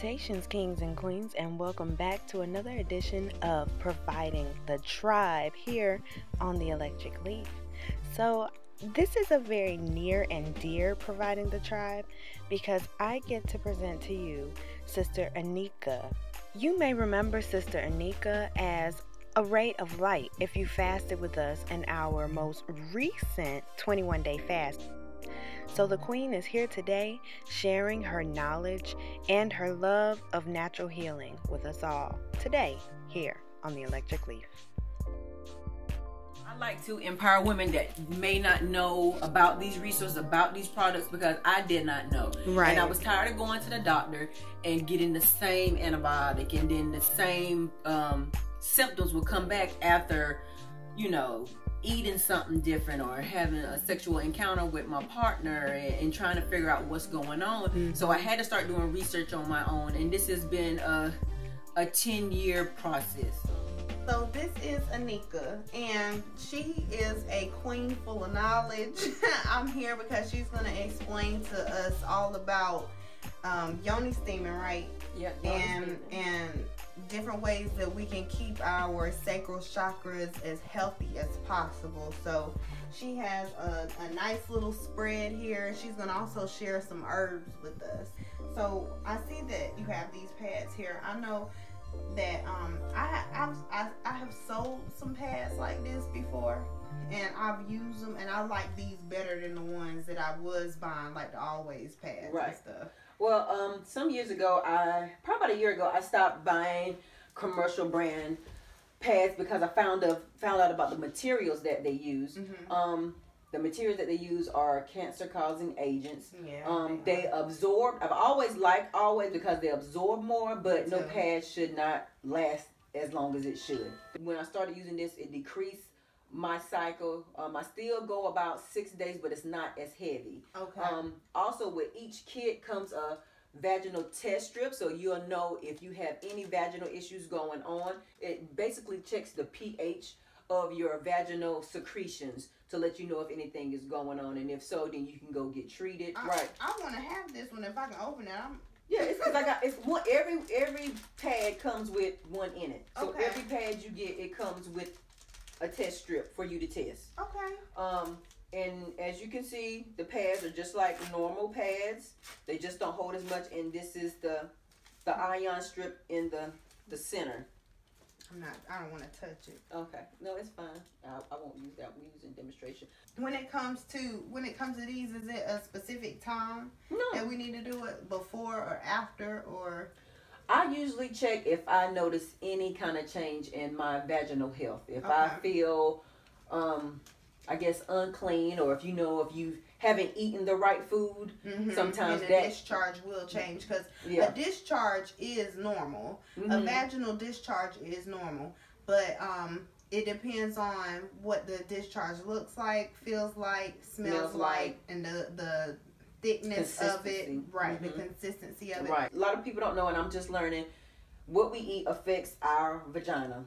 Salutations, kings and queens, and welcome back to another edition of Providing the Tribe here on the Electric Leaf. So this is a very near and dear Providing the Tribe because I get to present to you Sister Anika. You may remember Sister Anika as a ray of light if you fasted with us in our most recent 21-day fast. So the Queen is here today sharing her knowledge and her love of natural healing with us all today here on the Electric Leaf. I like to empower women that may not know about these resources, about these products, because I did not know. Right. And I was tired of going to the doctor and getting the same antibiotic, and then the same symptoms would come back after, eating something different or having a sexual encounter with my partner and trying to figure out what's going on. Mm-hmm. So I had to start doing research on my own, and this has been a 10-year process. So this is Anika, and she is a queen full of knowledge. I'm here because she's going to explain to us all about Yoni Steaming, right? Yeah. And different ways that we can keep our sacral chakras as healthy as possible. So she has a nice little spread here. She's going to also share some herbs with us. So I see that you have these pads here. I know that I have sold some pads like this before, and I've used them, and I like these better than the ones that I was buying, like the Always pads and stuff. Well, some years ago, probably about a year ago, I stopped buying commercial brand pads because I found out about the materials that they use. Mm-hmm. The materials that they use are cancer-causing agents. Yeah. They absorb. I've always liked Always because they absorb more, but no too. pad should not last as long as it should. When I started using this, it decreased my cycle. I still go about 6 days, but it's not as heavy. Okay. Also, with each kit comes a vaginal test strip, so you'll know if you have any vaginal issues going on. It basically checks the pH of your vaginal secretions to let you know if anything is going on, and if so, then you can go get treated. I want to have this one if I can open it. Yeah, it's because it's one. Every pad comes with one in it. So okay. Every pad you get, it comes with a test strip for you to test. Okay. And as you can see, the pads are just like normal pads. They just don't hold as much. And this is the ion strip in the center. I don't want to touch it. Okay. No, it's fine. I won't use that. We'll use it in demonstration. When it comes to these, is it a specific time that we need to do it, before or after, or? I usually check if I notice any kind of change in my vaginal health. If I feel, I guess, unclean, or if you haven't eaten the right food, sometimes and the discharge will change, because a discharge is normal. A vaginal discharge is normal, but it depends on what the discharge looks like, feels like, smells like, and the thickness of it, right? The consistency of it, right? A lot of people don't know, and I'm just learning. What we eat affects our vagina.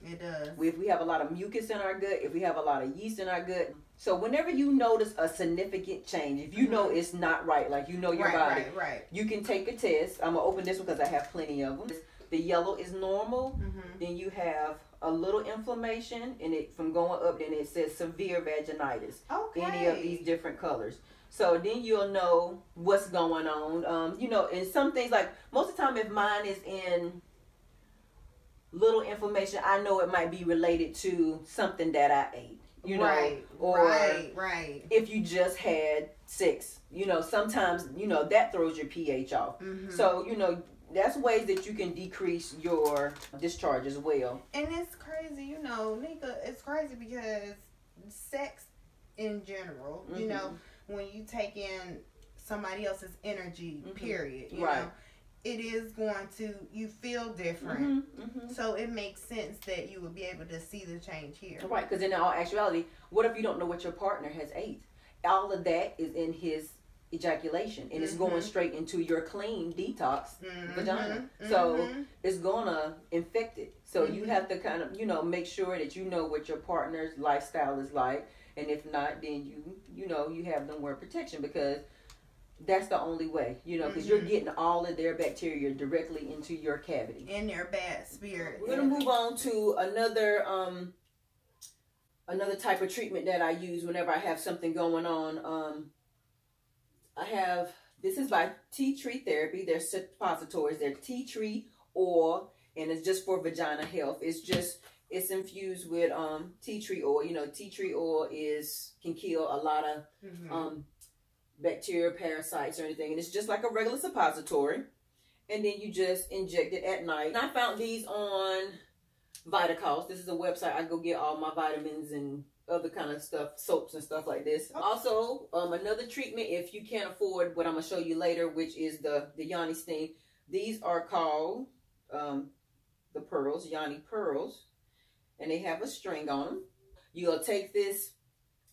It does. If we have a lot of mucus in our gut, if we have a lot of yeast in our gut. So whenever you notice a significant change, if you know it's not right, like your body, you can take a test. I'm going to open this one because I have plenty of them. The yellow is normal. Then you have a little inflammation, and it from going up, then it says severe vaginitis. Okay. Any of these different colors. So then you'll know what's going on. And some things, like most of the time, if mine is in little inflammation, I know it might be related to something that I ate. Right. If you just had sex, sometimes, that throws your pH off. So, that's ways that you can decrease your discharge as well. And it's crazy, Nika, it's crazy because sex in general, when you take in somebody else's energy, period, you know, it is going to, you feel different. So it makes sense that you would be able to see the change here. Right, because in all actuality, what if you don't know what your partner has ate? All of that is in his ejaculation, and it's going straight into your clean detox vagina. So it's gonna infect it. So you have to kind of, make sure that you know what your partner's lifestyle is like. And if not, then you have them wear protection, because that's the only way, you know, because you're getting all of their bacteria directly into your cavity. In their bad spirit. We're going to move on to another type of treatment that I use whenever I have something going on. This is by Tea Tree Therapy. They're suppositories. They're tea tree oil, and it's just for vagina health. It's infused with tea tree oil. You know, tea tree oil can kill a lot of bacteria, parasites, or anything. And it's just like a regular suppository. And then you just inject it at night. And I found these on Vitacost. This is a website I go get all my vitamins and other kind of stuff, soaps and stuff like this. Also, another treatment, if you can't afford what I'm going to show you later, which is the Yanni Steam. These are called the pearls, Yanni pearls. And they have a string on them. You'll take this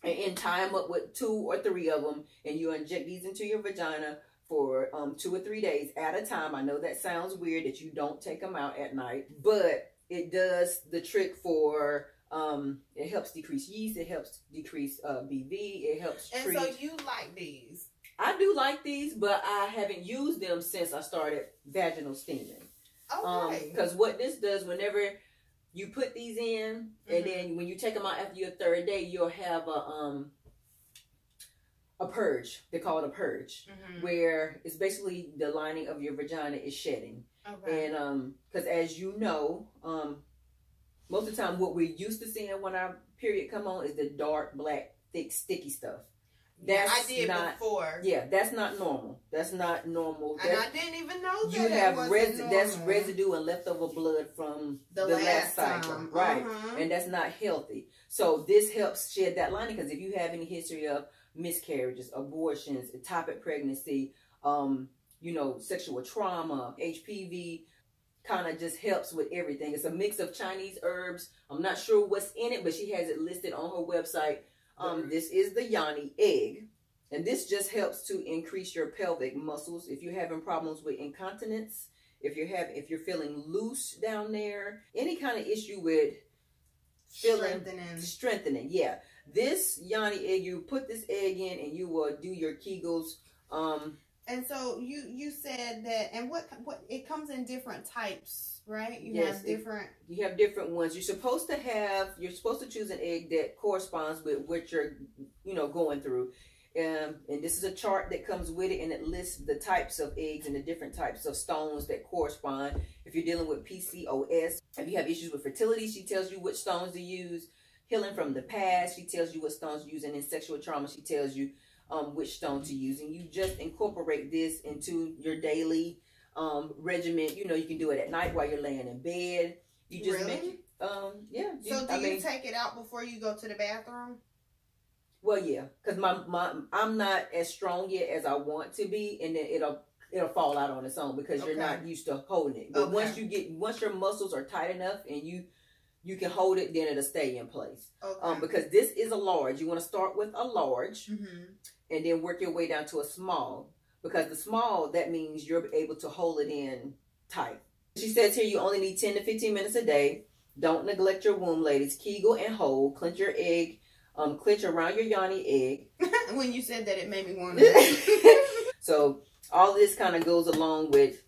and tie them up with 2 or 3 of them, and you inject these into your vagina for 2 or 3 days at a time. I know that sounds weird that you don't take them out at night, but it does the trick for it helps decrease yeast, it helps decrease BV, it helps treat. And so you like these? I do like these, but I haven't used them since I started vaginal steaming. Okay. Because what this does, whenever you put these in, and then when you take them out after your 3rd day, you'll have a purge. They call it a purge, where it's basically the lining of your vagina is shedding. Okay. And because as you know, most of the time what we're used to seeing when our period come on is the dark, black, thick, sticky stuff. That's I did before. Yeah, that's not normal. That's not normal. And I didn't even know that. You have that's residue and leftover blood from the last cycle. Right. And that's not healthy. So this helps shed that lining, because if you have any history of miscarriages, abortions, ectopic pregnancy, you know, sexual trauma, HPV, kind of just helps with everything. It's a mix of Chinese herbs. I'm not sure what's in it, but she has it listed on her website. This is the Yanni Egg, and this just helps to increase your pelvic muscles. If you're having problems with incontinence, if you're feeling loose down there, any kind of issue with strengthening, yeah. This Yanni Egg, you put this egg in, and you will do your Kegels. And so you said that, and what it comes in different types, right? You have different ones. You're supposed to choose an egg that corresponds with what you're, you know, going through. And this is a chart that comes with it, and it lists the types of eggs and the different types of stones that correspond. If you're dealing with PCOS, if you have issues with fertility, she tells you which stones to use. Healing from the past, she tells you what stones to use. And in sexual trauma, she tells you which stone to use. And you just incorporate this into your daily regimen. You know, you can do it at night while you're laying in bed. You just make it, yeah. So do you take it out before you go to the bathroom? Well, yeah, because I'm not as strong yet as I want to be, and then it'll fall out on its own because you're not used to holding it. But once your muscles are tight enough and you can hold it, then it'll stay in place. Okay. Because this is a large. You want to start with a large, and then work your way down to a small. Because the small, that means you're able to hold it in tight. She says here you only need 10 to 15 minutes a day. Don't neglect your womb, ladies. Kegel and hold. Clench your egg. Clench around your Yanni egg. When you said that, it made me want to. So all this kind of goes along with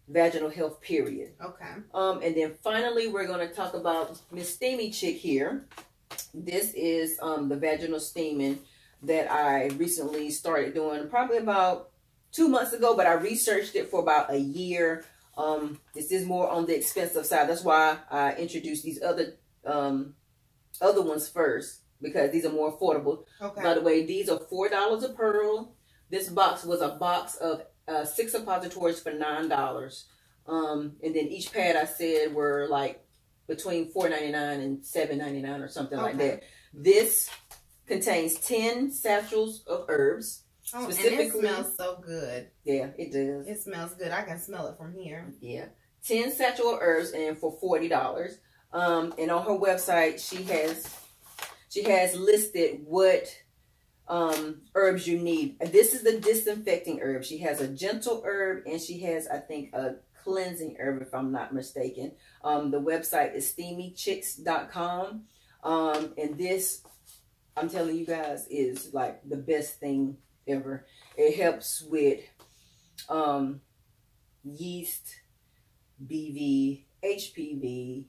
vaginal health, period. Okay. And then finally, we're going to talk about Miss Steamy Chick here. This is the vaginal steaming that I recently started doing, probably about 2 months ago, but I researched it for about a year. This is more on the expensive side. That's why I introduced these other ones first, because these are more affordable. Okay. By the way, these are $4 a pearl. This box was a box of 6 suppositories for $9. And then each pad, I said, were like between $4.99 and $7.99 or something like that. This contains 10 satchels of herbs. Oh, specifically, and it smells so good. Yeah, it does. It smells good. I can smell it from here. Yeah. 10 satchel of herbs, and for $40. And on her website, she has listed what herbs you need. This is the disinfecting herb. She has a gentle herb, and she has, I think, a cleansing herb, if I'm not mistaken. The website is steamychicks.com. And this, I'm telling you guys, is like the best thing ever. It helps with yeast, BV, HPV.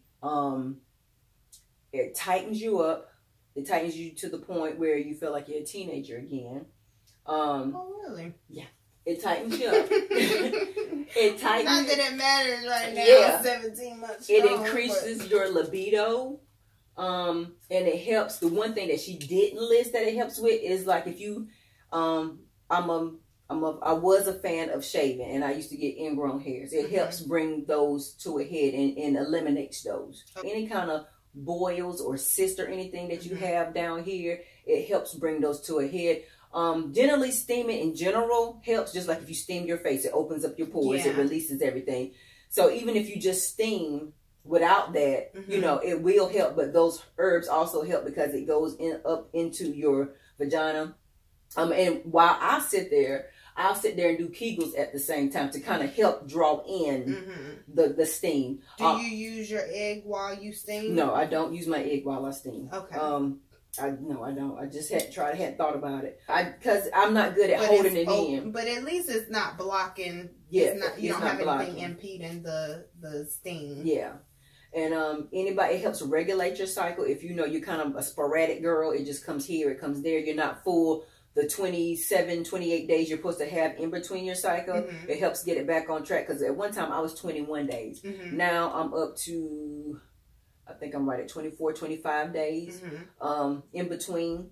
It tightens you up. It tightens you to the point where you feel like you're a teenager again. Oh, really? Yeah. It tightens you up. It tightens. Not that it matters right now. Yeah. 17 months. It increases your libido. And it helps. The one thing that she didn't list that it helps with is like if you, I was a fan of shaving, and I used to get ingrown hairs. It helps bring those to a head and eliminates those. Any kind of boils or cyst or anything that you have down here, it helps bring those to a head. Generally, steaming in general helps. Just like if you steam your face, it opens up your pores, it releases everything. So even if you just steam without that, you know, it will help. But those herbs also help because it goes up into your vagina. And while I sit there, I'll sit there and do Kegels at the same time to kind of help draw in the steam. Do you use your egg while you steam? No, I don't use my egg while I steam. Okay. I don't. I just hadn't thought about it. Because I'm not good at holding it in. But at least it's not blocking. Yeah, you don't have anything impeding the steam. Yeah. And anybody, it helps regulate your cycle. If you know you're kind of a sporadic girl, it just comes here, it comes there. You're not full the 27, 28 days you're supposed to have in between your cycle. It helps get it back on track. Because at one time I was 21 days. Now I'm up to, I think I'm right at 24, 25 days in between.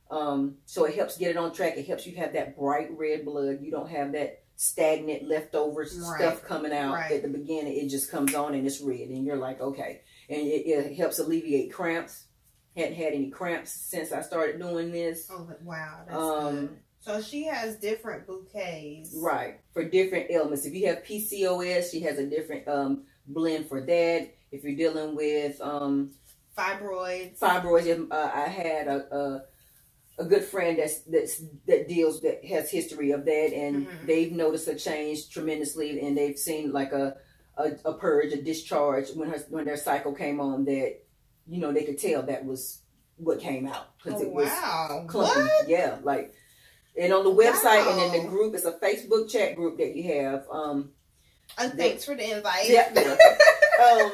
So it helps get it on track. It helps you have that bright red blood. You don't have that stagnant leftover stuff coming out at the beginning. It just comes on and it's red. And you're like, okay. And it helps alleviate cramps. Hadn't had any cramps since I started doing this. Oh, wow. That's good. So she has different bouquets. Right. For different ailments. If you have PCOS, she has a different blend for that. If you're dealing with fibroids, I had a good friend that has history of that, and they've noticed a change tremendously, and they've seen like a purge, a discharge when their cycle came on, that you know they could tell that was what came out because it was clumpy. What? Yeah, like, and on the website and in the group, it's a Facebook chat group that you have. Thanks for the invite. Yeah.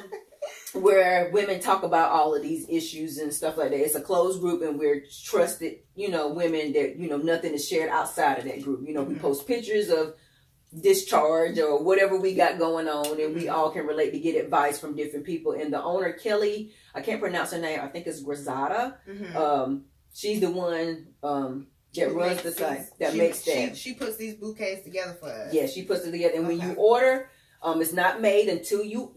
Where women talk about all of these issues and stuff like that. It's a closed group, and we're trusted, you know, women that, you know, nothing is shared outside of that group. You know, we post pictures of discharge or whatever we got going on, and we all can relate to get advice from different people. And the owner, Kelly, I can't pronounce her name, I think it's Grazada. She's the one that runs the site, that makes that. She puts these bouquets together for us. Yeah, she puts it together. And when you order, it's not made until you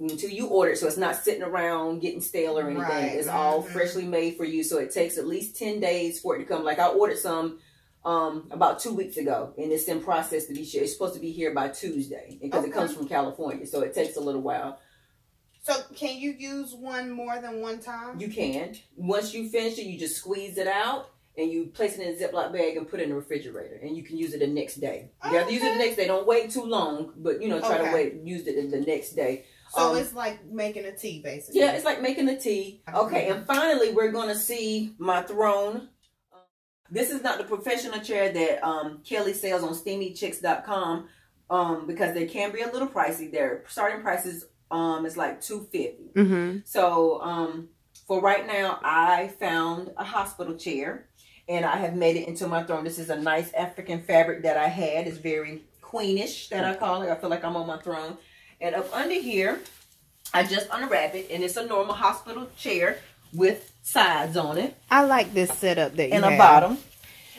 order, so it's not sitting around getting stale or anything. It's all freshly made for you, so it takes at least 10 days for it to come. Like I ordered some about 2 weeks ago, and it's in process to be shipped. It's supposed to be here by Tuesday because it comes from California, so it takes a little while. So can you use one more than one time? You can. Once you finish it, you just squeeze it out and you place it in a Ziploc bag and put it in the refrigerator, and you can use it the next day. You have to use it the next day. Don't wait too long, but you know, try to use it the next day. So it's like making a tea, basically. Yeah, it's like making a tea. Okay, and finally, we're going to see my throne. This is not the professional chair that Kelly sells on SteamyChicks.com because they can be a little pricey. Their starting prices is like $250. So for right now, I found a hospital chair, and I have made it into my throne. This is a nice African fabric that I had. It's very queenish, that I call it. I feel like I'm on my throne. And up under here, I just unwrap it, and it's a normal hospital chair with sides on it. I like this setup that you have. And a bottom.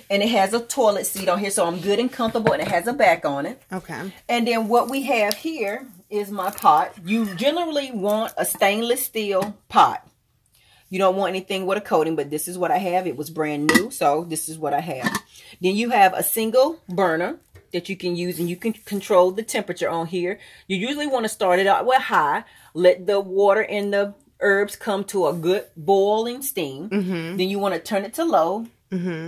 And it has a toilet seat on here, so I'm good and comfortable, and it has a back on it. Okay. And then what we have here is my pot. You generally want a stainless steel pot. You don't want anything with a coating, but this is what I have. It was brand new, so this is what I have. Then you have a single burner that you can use, and you can control the temperature on here. You usually want to start it out with high. Let the water and the herbs come to a good boiling steam. Then you want to turn it to low.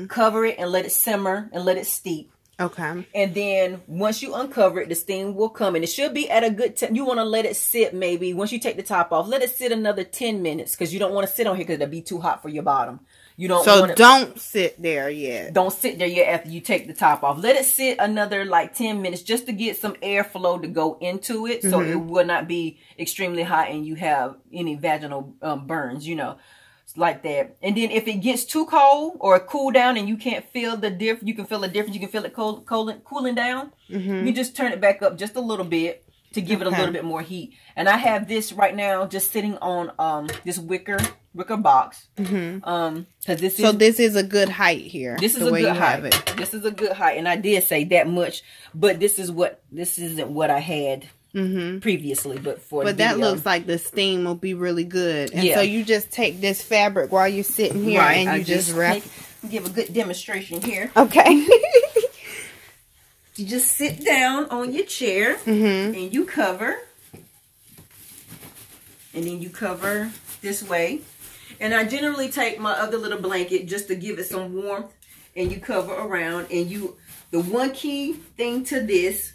Cover it and let it simmer and let it steep. Okay. And then once you uncover it, the steam will come, and it should be at a good temp. You want to let it sit, maybe once you take the top off, let it sit another 10 minutes, because you don't want to sit on here because it'll be too hot for your bottom. You don't. So don't sit there yet. Don't sit there yet after you take the top off. Let it sit another like 10 minutes just to get some airflow to go into it, so it will not be extremely hot and you have any vaginal burns. You know, like that. And then if it gets too cold or cool down and you can't feel the difference, you can feel the difference. You can feel it cooling down. You just turn it back up just a little bit to give it a little bit more heat. And I have this right now just sitting on this wicker box. Because this is a good height here. This is a good height. This is a good height, and I did say that much, but this isn't what I had previously. But that looks like the steam will be really good. And so you just take this fabric while you're sitting here, and you just wrap. Give a good demonstration here. Okay. You just sit down on your chair and you cover. And then you cover this way. And I generally take my other little blanket just to give it some warmth. And you cover around. And the one key thing to this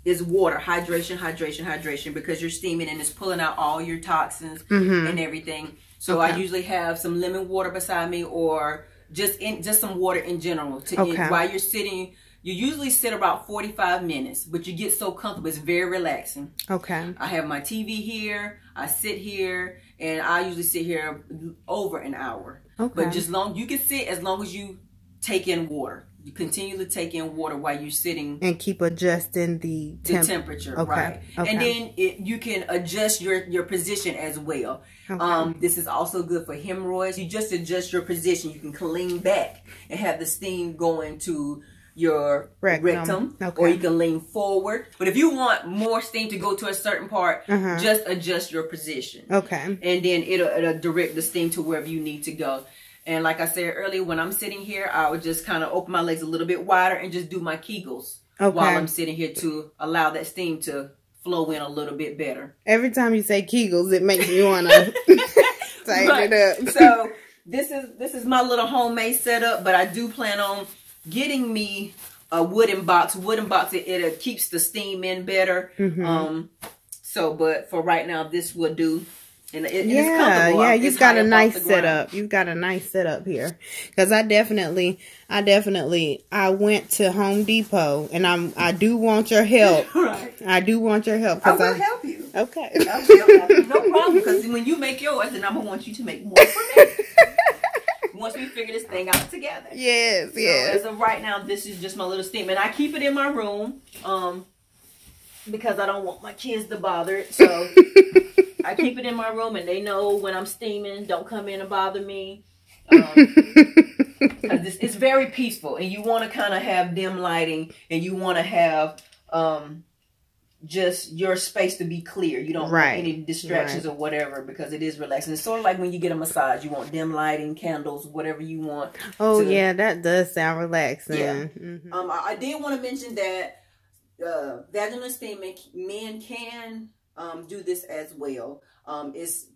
is water. Hydration, hydration, hydration. Because you're steaming and it's pulling out all your toxins and everything. So I usually have some lemon water beside me, or just some water in general. While you're sitting. You usually sit about 45 minutes, but you get so comfortable. It's very relaxing. Okay. I have my TV here. I sit here, and I usually sit here over an hour. Okay. But you can sit as long as you take in water. You continually take in water while you're sitting. And keep adjusting the temperature. Okay. Right. Okay. And then you can adjust your position as well. Okay. This is also good for hemorrhoids. You just adjust your position. You can lean back and have the steam going to your rectum, or you can lean forward. But if you want more steam to go to a certain part, just adjust your position. Okay. And then it'll direct the steam to wherever you need to go. And like I said earlier, when I'm sitting here, I would just kind of open my legs a little bit wider and just do my Kegels while I'm sitting here to allow that steam to flow in a little bit better. Every time you say Kegels, it makes me want to tighten it up. So this is my little homemade setup, but I do plan on getting me a wooden box. It keeps the steam in better. But for right now, this will do. And it's comfortable. Yeah, you've got a nice setup. You've got a nice setup here. Because I went to Home Depot, and I do want your help. Right. I do want your help. I will help you. Okay. I will help you. No problem. Because when you make yours, then I'm going to want you to make more for me. Once we figure this thing out together. Yes, yes. So as of right now, this is just my little steam. And I keep it in my room because I don't want my kids to bother it. So I keep it in my room, and they know when I'm steaming, don't come in and bother me. It's very peaceful, and you want to kind of have dim lighting, and you want to have just your space to be clear. You don't want any distractions or whatever, because it is relaxing. It's sort of like when you get a massage. You want dim lighting, candles, whatever you want. Oh, yeah, that does sound relaxing. Yeah. I did want to mention that vaginal steaming, men can do this as well. It's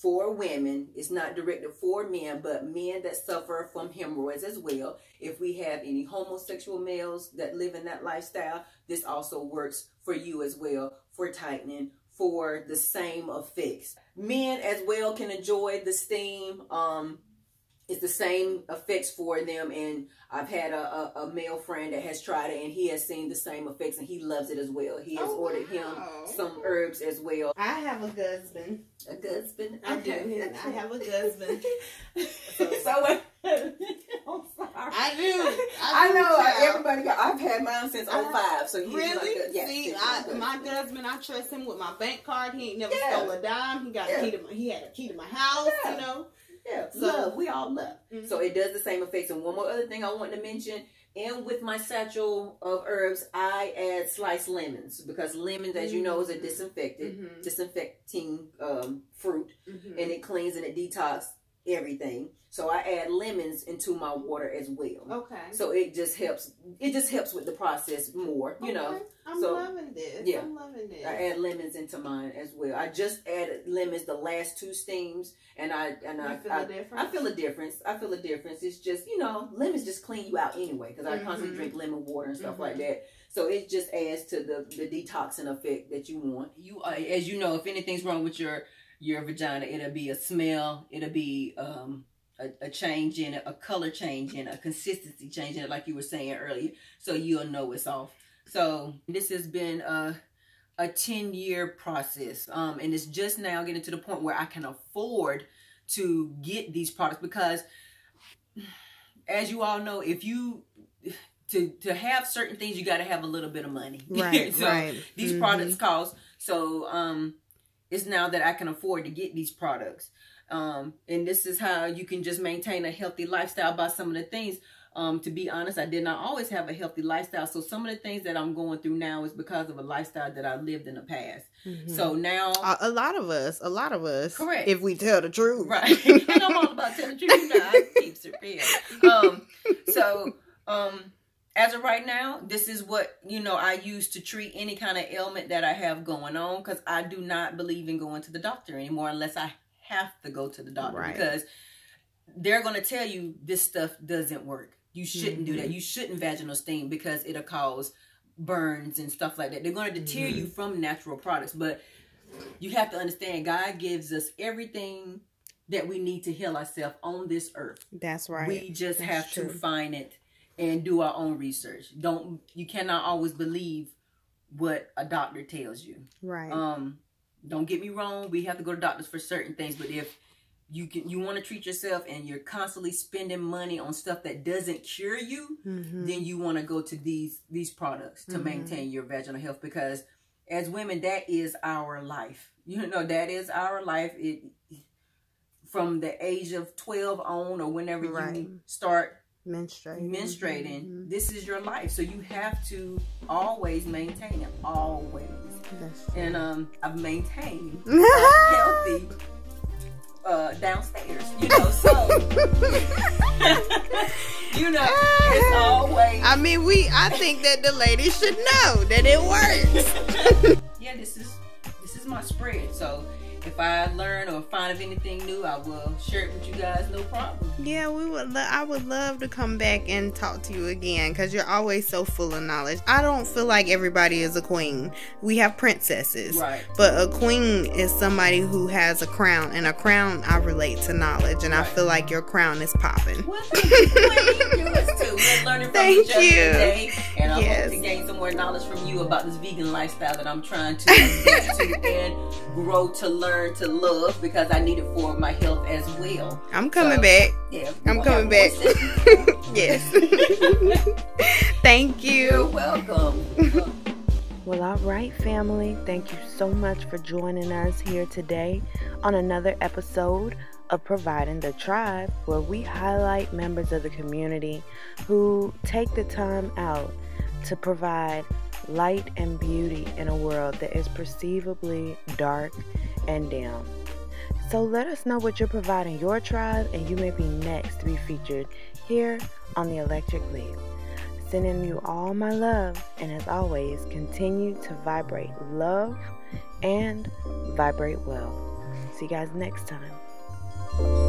for women. It's not directed for men, but men that suffer from hemorrhoids as well. If we have any homosexual males that live in that lifestyle, this also works for you as well, for tightening, for the same effects. Men as well can enjoy the steam. It's the same effects for them, and I've had a male friend that has tried it, and he has seen the same effects, and he loves it as well. He has ordered him some herbs as well. I have a husband. A husband? I do. I have a husband. I'm sorry. I do. I know. Everybody I've had mine since 05. So really? Like see, my husband, I trust him with my bank card. He ain't never stole a dime. He got he had a key to my house. You know. Yeah, so love. We all love. So it does the same effects. And one more other thing I want to mention, and with my satchel of herbs, I add sliced lemons, because lemons, as you know, is a disinfecting fruit, and it cleans and it detox everything. So I add lemons into my water as well. Okay. So it just helps. It just helps with the process more, you know. I'm loving this. Yeah. I'm loving this. I add lemons into mine as well. I just added lemons the last 2 steams, and I feel a difference. I feel a difference. I feel a difference. It's just, you know, lemons just clean you out anyway, because I constantly drink lemon water and stuff like that. So it just adds to the detoxing effect that you want. You as you know, if anything's wrong with your vagina, it'll be a smell. It'll be a change in it, a color change in it, a consistency change in it, like you were saying earlier, so you'll know it's off. So this has been a 10-year process, and it's just now getting to the point where I can afford to get these products, because as you all know, if you to have certain things, you got to have a little bit of money. Right. So right. these products cost. So it's now that I can afford to get these products. And this is how you can just maintain a healthy lifestyle by some of the things. To be honest, I did not always have a healthy lifestyle. So some of the things that I'm going through now is because of a lifestyle that I lived in the past. So now a lot of us, correct, if we tell the truth, right? And I'm all about telling the truth. You know, I keep it real. As of right now, this is what, you know, I use to treat any kind of ailment that I have going on, because I do not believe in going to the doctor anymore unless I have to go to the doctor, right? Because they're going to tell you this stuff doesn't work. You shouldn't do that. You shouldn't vaginal steam because it'll cause burns and stuff like that. They're going to deter you from natural products, but you have to understand God gives us everything that we need to heal ourselves on this earth. That's right. We just have to find it and do our own research. You cannot always believe what a doctor tells you. Right. Don't get me wrong. We have to go to doctors for certain things, but if you want to treat yourself and you're constantly spending money on stuff that doesn't cure you, then you want to go to these products to maintain your vaginal health, because as women, that is our life. You know, that is our life. From the age of 12 on, or whenever you start menstruating, this is your life. So you have to always maintain it, always. And I've maintained healthy downstairs, you know, so you know, it's always, I mean, I think that the ladies should know that it works. Yeah, this is my spread. So if I learn or find of anything new, I will share it with you guys, no problem. Yeah, I would love to come back and talk to you again, because you're always so full of knowledge. I don't feel like everybody is a queen. We have princesses, right? But a queen is somebody who has a crown, and a crown, I relate to knowledge, and I feel like your crown is popping. Well, thank you. Yours too. We're learning from each other today, and I hope to gain some more knowledge from you about this vegan lifestyle that I'm trying to adapt to and grow to learn to love, because I need it for my health as well. I'm coming back. Yeah, I'm coming back. Yes. Thank you. You're welcome. Well, all right, family. Thank you so much for joining us here today on another episode of Providing the Tribe, where we highlight members of the community who take the time out to provide light and beauty in a world that is perceivably dark and dim. So let us know what you're providing your tribe, and you may be next to be featured here on the Electric Leaf. Sending you all my love, and as always, continue to vibrate love and vibrate well. See you guys next time.